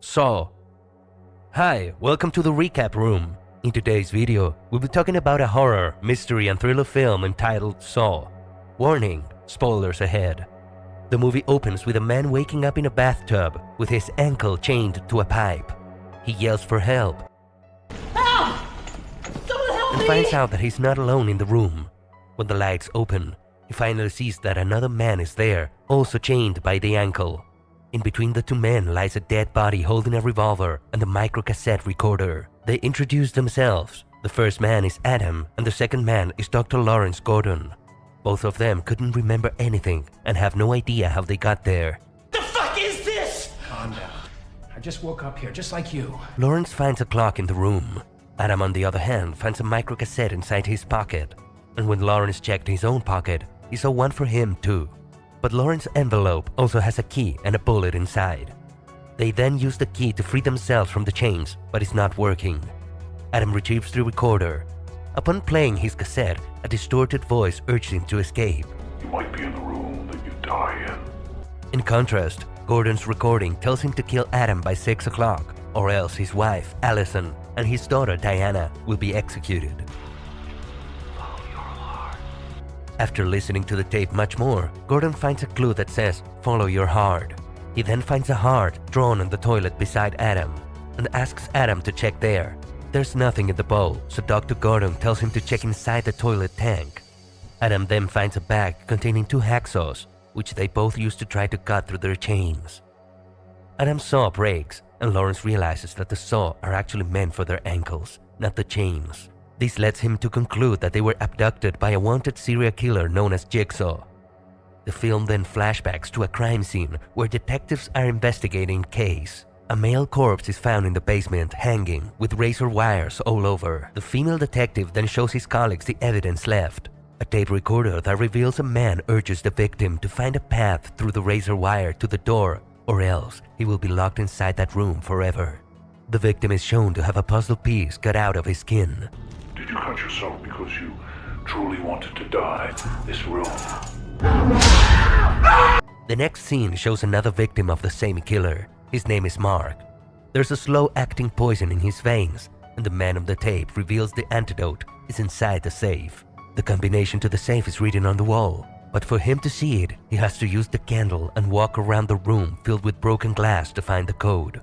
Saw. Hi, welcome to the recap room. In today's video, we'll be talking about a horror, mystery and thriller film entitled Saw. Warning, spoilers ahead. The movie opens with a man waking up in a bathtub with his ankle chained to a pipe. He yells for help. Help! Someone help And me! finds out that he's not alone in the room. When the lights open, he finally sees that another man is there, also chained by the ankle. In between the two men lies a dead body holding a revolver and a microcassette recorder. They introduce themselves. The first man is Adam and the second man is Dr. Lawrence Gordon. Both of them couldn't remember anything and have no idea how they got there. The fuck is this? Calm down. I just woke up here, just like you. Lawrence finds a clock in the room. Adam, on the other hand, finds a microcassette inside his pocket. And when Lawrence checked his own pocket, he saw one for him too. But Lawrence's envelope also has a key and a bullet inside. They then use the key to free themselves from the chains, but it's not working. Adam retrieves the recorder. Upon playing his cassette, a distorted voice urges him to escape. You might be in the room that you die in. In contrast, Gordon's recording tells him to kill Adam by 6 o'clock, or else his wife, Allison, and his daughter, Diana, will be executed. After listening to the tape much more, Gordon finds a clue that says, "Follow your heart." He then finds a heart drawn in the toilet beside Adam and asks Adam to check there. There's nothing in the bowl, so Dr. Gordon tells him to check inside the toilet tank. Adam then finds a bag containing 2 hacksaws, which they both use to try to cut through their chains. Adam's saw breaks, and Lawrence realizes that the saw are actually meant for their ankles, not the chains. This leads him to conclude that they were abducted by a wanted serial killer known as Jigsaw. The film then flashbacks to a crime scene where detectives are investigating a case. A male corpse is found in the basement, hanging, with razor wires all over. The female detective then shows his colleagues the evidence left. A tape recorder that reveals a man urges the victim to find a path through the razor wire to the door, or else he will be locked inside that room forever. The victim is shown to have a puzzle piece cut out of his skin. Did you cut yourself because you truly wanted to die? This room. The next scene shows another victim of the same killer. His name is Mark. There's a slow-acting poison in his veins, and the man on the tape reveals the antidote is inside the safe. The combination to the safe is written on the wall, but for him to see it, he has to use the candle and walk around the room filled with broken glass to find the code.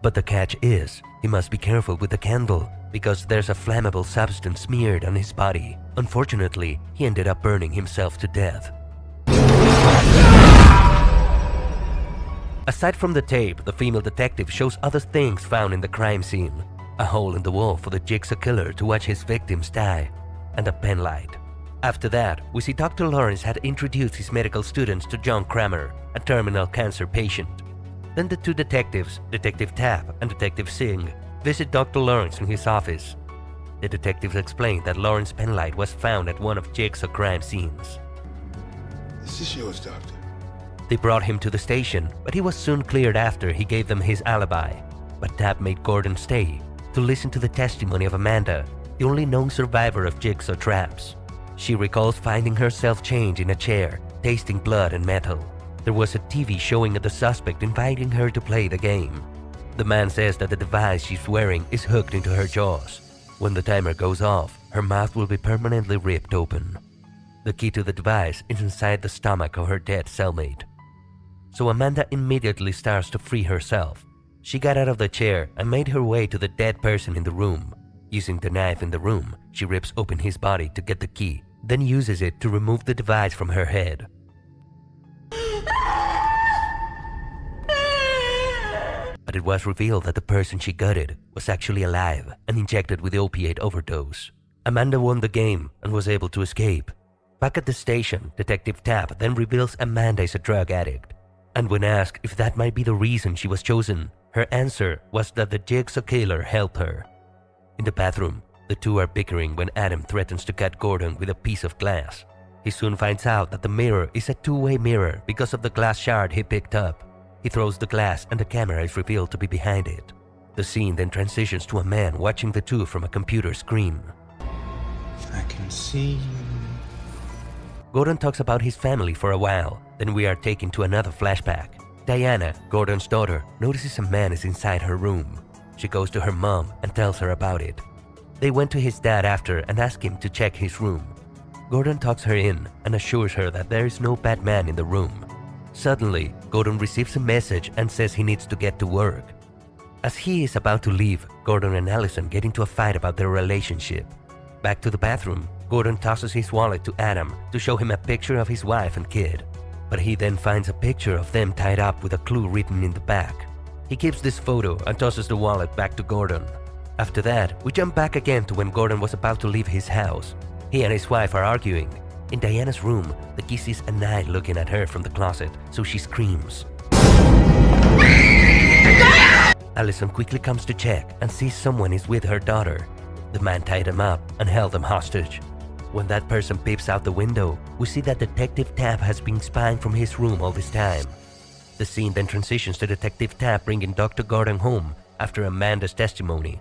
But the catch is, he must be careful with the candle, because there's a flammable substance smeared on his body. Unfortunately, he ended up burning himself to death. Aside from the tape, the female detective shows other things found in the crime scene. A hole in the wall for the Jigsaw killer to watch his victims die, and a pen light. After that, we see Dr. Lawrence had introduced his medical students to John Kramer, a terminal cancer patient. Then the two detectives, Detective Tapp and Detective Singh, visit Dr. Lawrence in his office. The detectives explain that Lawrence's penlight was found at one of Jigsaw's crime scenes. This is yours, Doctor. They brought him to the station, but he was soon cleared after he gave them his alibi. But Tapp made Gordon stay to listen to the testimony of Amanda, the only known survivor of Jigsaw traps. She recalls finding herself chained in a chair, tasting blood and metal. There was a TV showing the suspect inviting her to play the game. The man says that the device she's wearing is hooked into her jaws. When the timer goes off, her mouth will be permanently ripped open. The key to the device is inside the stomach of her dead cellmate. So Amanda immediately starts to free herself. She got out of the chair and made her way to the dead person in the room. Using the knife in the room, she rips open his body to get the key, then uses it to remove the device from her head. But it was revealed that the person she gutted was actually alive and injected with the opiate overdose. Amanda won the game and was able to escape. Back at the station, Detective Tapp then reveals Amanda is a drug addict. And when asked if that might be the reason she was chosen, her answer was that the Jigsaw killer helped her. In the bathroom, the two are bickering when Adam threatens to cut Gordon with a piece of glass. He soon finds out that the mirror is a two-way mirror because of the glass shard he picked up. He throws the glass and the camera is revealed to be behind it. The scene then transitions to a man watching the two from a computer screen. I can see you. Gordon talks about his family for a while, then we are taken to another flashback. Diana, Gordon's daughter, notices a man is inside her room. She goes to her mom and tells her about it. They went to his dad after and ask him to check his room. Gordon talks her in and assures her that there is no bad man in the room. Suddenly, Gordon receives a message and says he needs to get to work. As he is about to leave, Gordon and Allison get into a fight about their relationship. Back to the bathroom, Gordon tosses his wallet to Adam to show him a picture of his wife and kid. But he then finds a picture of them tied up with a clue written in the back. He keeps this photo and tosses the wallet back to Gordon. After that, we jump back again to when Gordon was about to leave his house. He and his wife are arguing. In Diana's room, the kid sees a knight looking at her from the closet, so she screams. Allison quickly comes to check and sees someone is with her daughter. The man tied them up and held them hostage. When that person peeps out the window, we see that Detective Tapp has been spying from his room all this time. The scene then transitions to Detective Tapp bringing Dr. Gordon home after Amanda's testimony.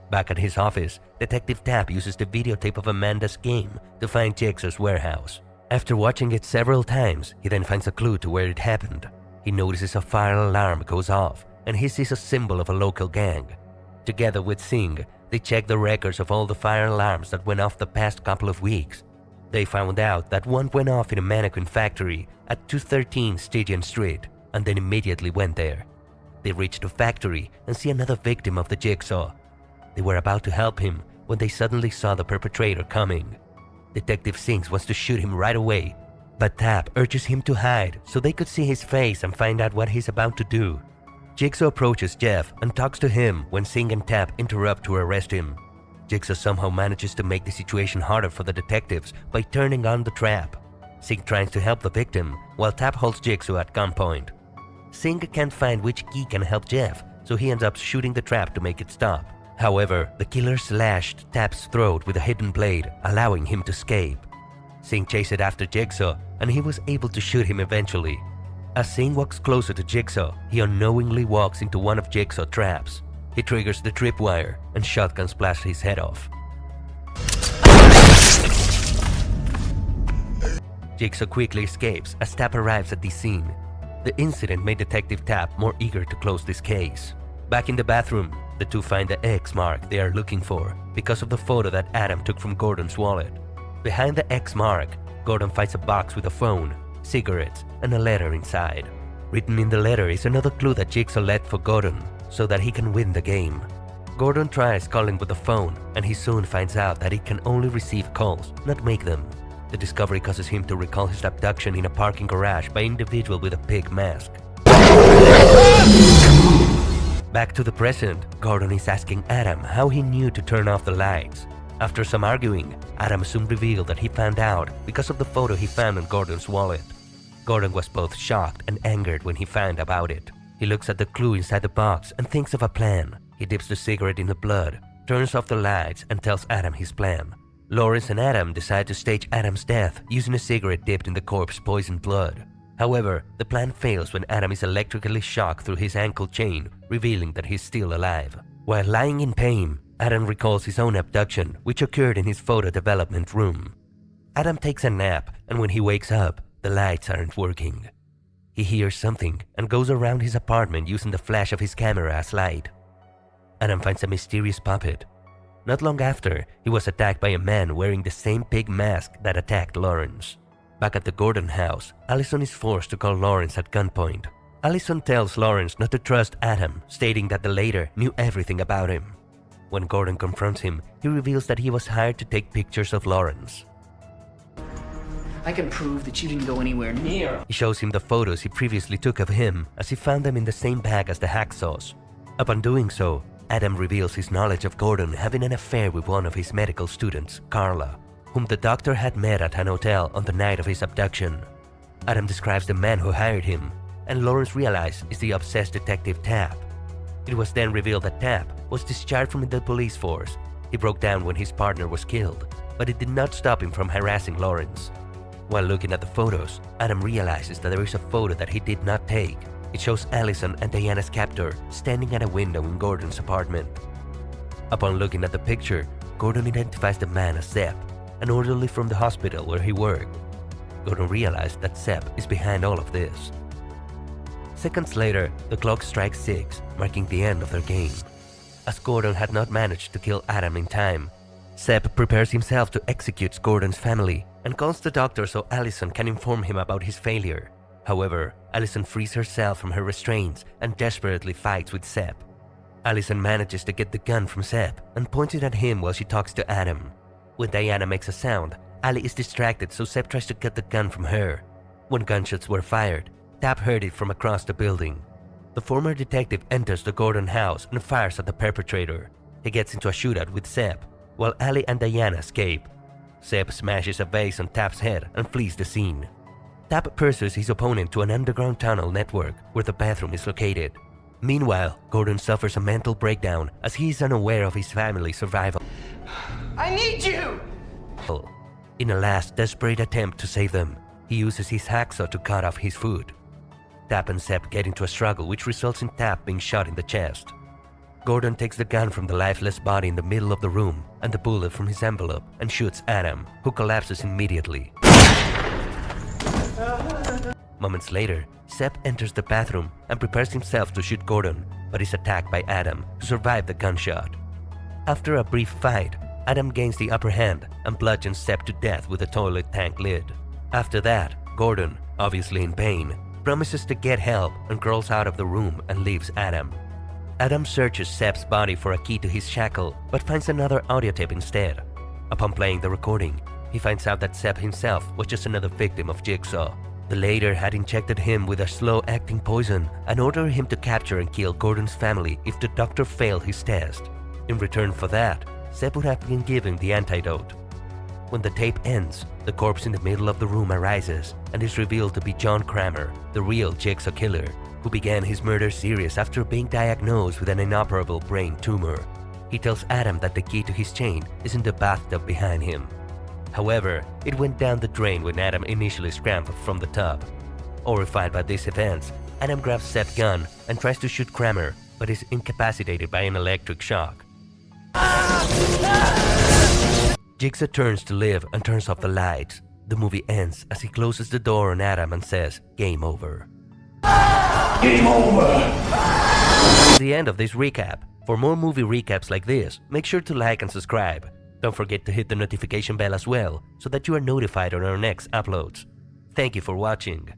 Back at his office, Detective Tapp uses the videotape of Amanda's game to find Jigsaw's warehouse. After watching it several times, he then finds a clue to where it happened. He notices a fire alarm goes off and he sees a symbol of a local gang. Together with Singh, they check the records of all the fire alarms that went off the past couple of weeks. They found out that one went off in a mannequin factory at 213 Stygian Street and then immediately went there. They reach the factory and see another victim of the jigsaw. They were about to help him when they suddenly saw the perpetrator coming. Detective Singh wants to shoot him right away, but Tapp urges him to hide so they could see his face and find out what he's about to do. Jigsaw approaches Jeff and talks to him when Singh and Tapp interrupt to arrest him. Jigsaw somehow manages to make the situation harder for the detectives by turning on the trap. Singh tries to help the victim while Tapp holds Jigsaw at gunpoint. Singh can't find which key can help Jeff, so he ends up shooting the trap to make it stop. However, the killer slashed Tapp's throat with a hidden blade, allowing him to escape. Singh chased after Jigsaw and he was able to shoot him eventually. As Singh walks closer to Jigsaw, he unknowingly walks into one of Jigsaw's traps. He triggers the tripwire and shotguns blast his head off. Jigsaw quickly escapes as Tapp arrives at the scene. The incident made Detective Tapp more eager to close this case. Back in the bathroom, the two find the X mark they are looking for because of the photo that Adam took from Gordon's wallet. Behind the X mark, Gordon finds a box with a phone, cigarettes, and a letter inside. Written in the letter is another clue that Jigsaw left for Gordon so that he can win the game. Gordon tries calling with the phone and he soon finds out that he can only receive calls, not make them. The discovery causes him to recall his abduction in a parking garage by an individual with a pig mask. Back to the present, Gordon is asking Adam how he knew to turn off the lights. After some arguing, Adam soon revealed that he found out because of the photo he found in Gordon's wallet. Gordon was both shocked and angered when he found about it. He looks at the clue inside the box and thinks of a plan. He dips the cigarette in the blood, turns off the lights, and tells Adam his plan. Lawrence and Adam decide to stage Adam's death using a cigarette dipped in the corpse's poisoned blood. However, the plan fails when Adam is electrically shocked through his ankle chain, revealing that he's still alive. While lying in pain, Adam recalls his own abduction, which occurred in his photo development room. Adam takes a nap, and when he wakes up, the lights aren't working. He hears something and goes around his apartment using the flash of his camera as light. Adam finds a mysterious puppet. Not long after, he was attacked by a man wearing the same pig mask that attacked Lawrence. Back at the Gordon house, Allison is forced to call Lawrence at gunpoint. Allison tells Lawrence not to trust Adam, stating that the latter knew everything about him. When Gordon confronts him, he reveals that he was hired to take pictures of Lawrence. I can prove that you didn't go anywhere near. He shows him the photos he previously took of him, as he found them in the same bag as the hacksaws. Upon doing so, Adam reveals his knowledge of Gordon having an affair with one of his medical students, Carla, whom the doctor had met at an hotel on the night of his abduction. Adam describes the man who hired him, and Lawrence realizes is the obsessed detective Tapp. It was then revealed that Tapp was discharged from the police force. He broke down when his partner was killed, but it did not stop him from harassing Lawrence. While looking at the photos, Adam realizes that there is a photo that he did not take. It shows Allison and Diana's captor standing at a window in Gordon's apartment. Upon looking at the picture, Gordon identifies the man as Sepp, an orderly from the hospital where he worked. Gordon realized that Sepp is behind all of this. Seconds later, the clock strikes 6, marking the end of their game. As Gordon had not managed to kill Adam in time, Sepp prepares himself to execute Gordon's family and calls the doctor so Allison can inform him about his failure. However, Allison frees herself from her restraints and desperately fights with Sepp. Allison manages to get the gun from Sepp and points it at him while she talks to Adam. When Diana makes a sound, Ali is distracted, so Sepp tries to get the gun from her. When gunshots were fired, Tapp heard it from across the building. The former detective enters the Gordon house and fires at the perpetrator. He gets into a shootout with Sepp, while Ali and Diana escape. Sepp smashes a vase on Tapp's head and flees the scene. Tapp pursues his opponent to an underground tunnel network where the bathroom is located. Meanwhile, Gordon suffers a mental breakdown as he is unaware of his family's survival. I need you! In a last desperate attempt to save them, he uses his hacksaw to cut off his foot. Tapp and Sepp get into a struggle which results in Tapp being shot in the chest. Gordon takes the gun from the lifeless body in the middle of the room and the bullet from his envelope and shoots Adam, who collapses immediately. Moments later, Sepp enters the bathroom and prepares himself to shoot Gordon, but is attacked by Adam, who survived the gunshot. After a brief fight, Adam gains the upper hand and bludgeons Sepp to death with a toilet tank lid. After that, Gordon, obviously in pain, promises to get help and crawls out of the room and leaves Adam. Adam searches Sepp's body for a key to his shackle, but finds another audio tape instead. Upon playing the recording, he finds out that Sepp himself was just another victim of Jigsaw. The latter had injected him with a slow-acting poison and ordered him to capture and kill Gordon's family if the doctor failed his test. In return for that, Sepp would have been given the antidote. When the tape ends, the corpse in the middle of the room arises and is revealed to be John Kramer, the real Jigsaw killer, who began his murder series after being diagnosed with an inoperable brain tumor. He tells Adam that the key to his chain is in the bathtub behind him. However, it went down the drain when Adam initially scrambled from the tub. Horrified by these events, Adam grabs Sepp's gun and tries to shoot Kramer, but is incapacitated by an electric shock. Jigsaw turns to live and turns off the lights. The movie ends as he closes the door on Adam and says, "Game over." Game over! The end of this recap. For more movie recaps like this, make sure to like and subscribe. Don't forget to hit the notification bell as well, so that you are notified on our next uploads. Thank you for watching.